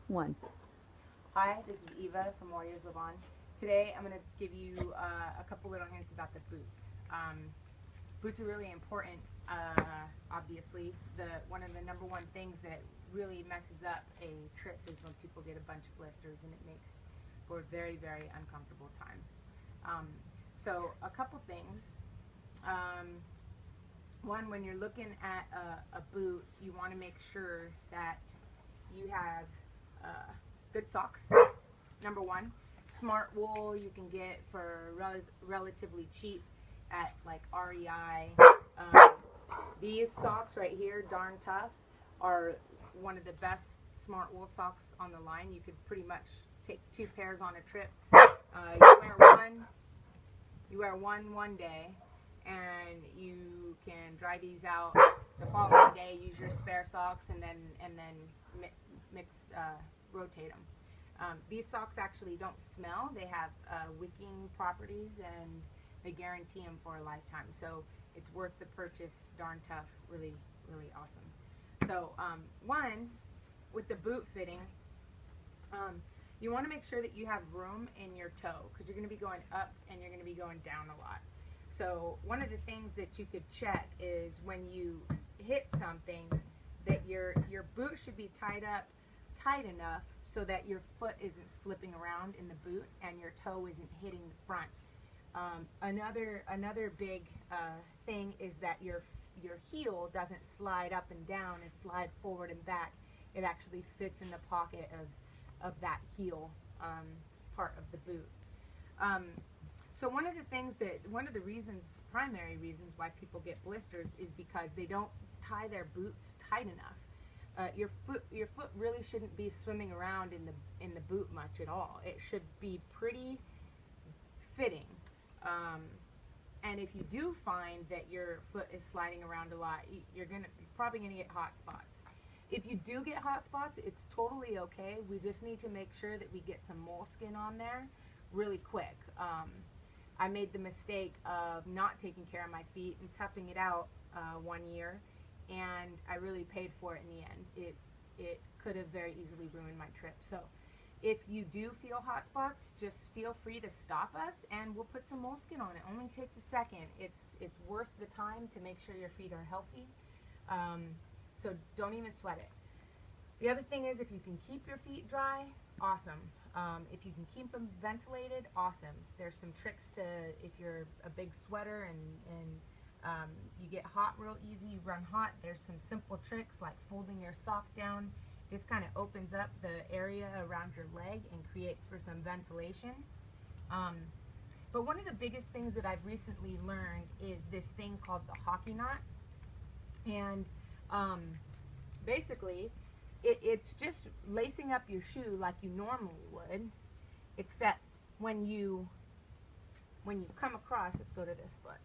1. Hi, this is Eva from Warriors Live On. Today I'm going to give you a couple little hints about the boots. Boots are really important, obviously. One of the number one things that really messes up a trip is when people get a bunch of blisters, and it makes for a very, very uncomfortable time. Um, so a couple things. Um, One, when you're looking at a boot, you want to make sure that you have good socks. Number one, smart wool you can get for relatively cheap at like REI. Um, these socks right here, Darn Tough, are one of the best smart wool socks on the line. You could pretty much take 2 pairs on a trip. You wear one day, and you can dry these out the following day. Use your spare socks, and then mix rotate them. These socks actually don't smell. They have wicking properties, and they guarantee them for a lifetime. So it's worth the purchase. Darn Tough, really, really awesome. So one, with the boot fitting, you want to make sure that you have room in your toe, because you're going to be going up and you're going to be going down a lot. So one of the things that you could check is when you hit something, that your boot should be tied up tight enough so that your foot isn't slipping around in the boot and your toe isn't hitting the front. Another big thing is that your heel doesn't slide up and down and slide forward and back. It actually fits in the pocket of that heel part of the boot. So one of the reasons, primary reasons why people get blisters is because they don't tie their boots tight enough. Your foot really shouldn't be swimming around in the boot much at all. It should be pretty fitting. And if you do find that your foot is sliding around a lot, you're probably gonna get hot spots. If you do get hot spots, it's totally okay. We just need to make sure that we get some moleskin on there really quick. I made the mistake of not taking care of my feet and toughing it out one year, and I really paid for it in the end. It could have very easily ruined my trip. So if you do feel hot spots, just feel free to stop us, and we'll put some moleskin on it. Only takes a second. It's worth the time to make sure your feet are healthy. So don't even sweat it. The other thing is, if you can keep your feet dry, awesome. If you can keep them ventilated, awesome. There's some tricks to, if you're a big sweater and you get hot real easy, you run hot, there's some simple tricks like folding your sock down. This kind of opens up the area around your leg and creates for some ventilation. But one of the biggest things that I've recently learned is this thing called the hockey knot. And basically, it's just lacing up your shoe like you normally would, except when you come across, let's go to this foot.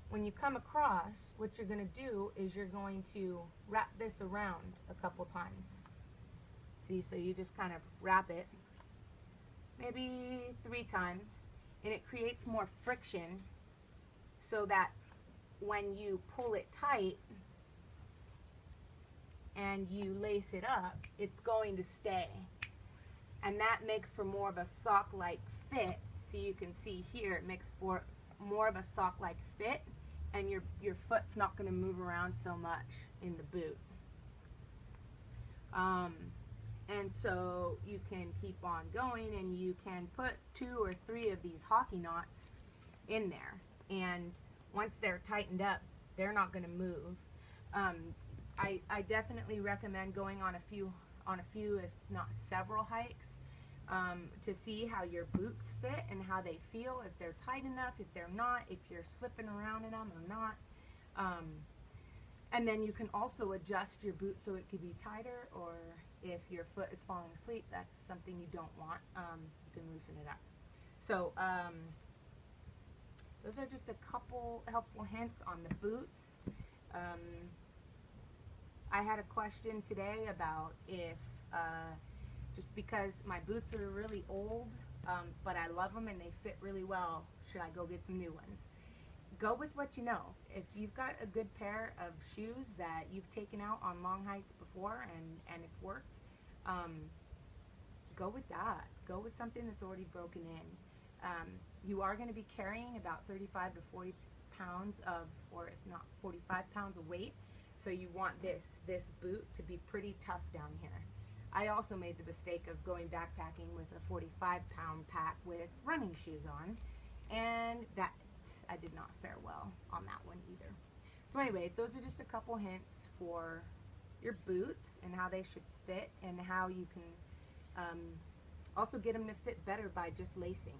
When you come across, what you're going to do is you're going to wrap this around a couple times. See, so you just kind of wrap it, maybe 3 times, and it creates more friction so that when you pull it tight and you lace it up, it's going to stay. And that makes for more of a sock-like fit. So you can see here, it makes for more of a sock-like fit, and your foot's not going to move around so much in the boot. And so you can keep on going, and you can put 2 or 3 of these hockey knots in there. And once they're tightened up, they're not going to move. I definitely recommend going on a few, if not several hikes, to see how your boots fit and how they feel, if they're tight enough, if they're not, if you're slipping around in them or not. And then you can also adjust your boot so it could be tighter, or if your foot is falling asleep, that's something you don't want, you can loosen it up. So those are just a couple helpful hints on the boots. I had a question today about if, just because my boots are really old, but I love them and they fit really well, should I go get some new ones? Go with what you know. If you've got a good pair of shoes that you've taken out on long hikes before and it's worked, go with that. Go with something that's already broken in. You are going to be carrying about 35 to 40 pounds of, or if not 45 pounds of weight. So you want this boot to be pretty tough down here. I also made the mistake of going backpacking with a 45-pound pack with running shoes on, and that I did not fare well on that one either. So anyway, those are just a couple hints for your boots and how they should fit, and how you can also get them to fit better by just lacing.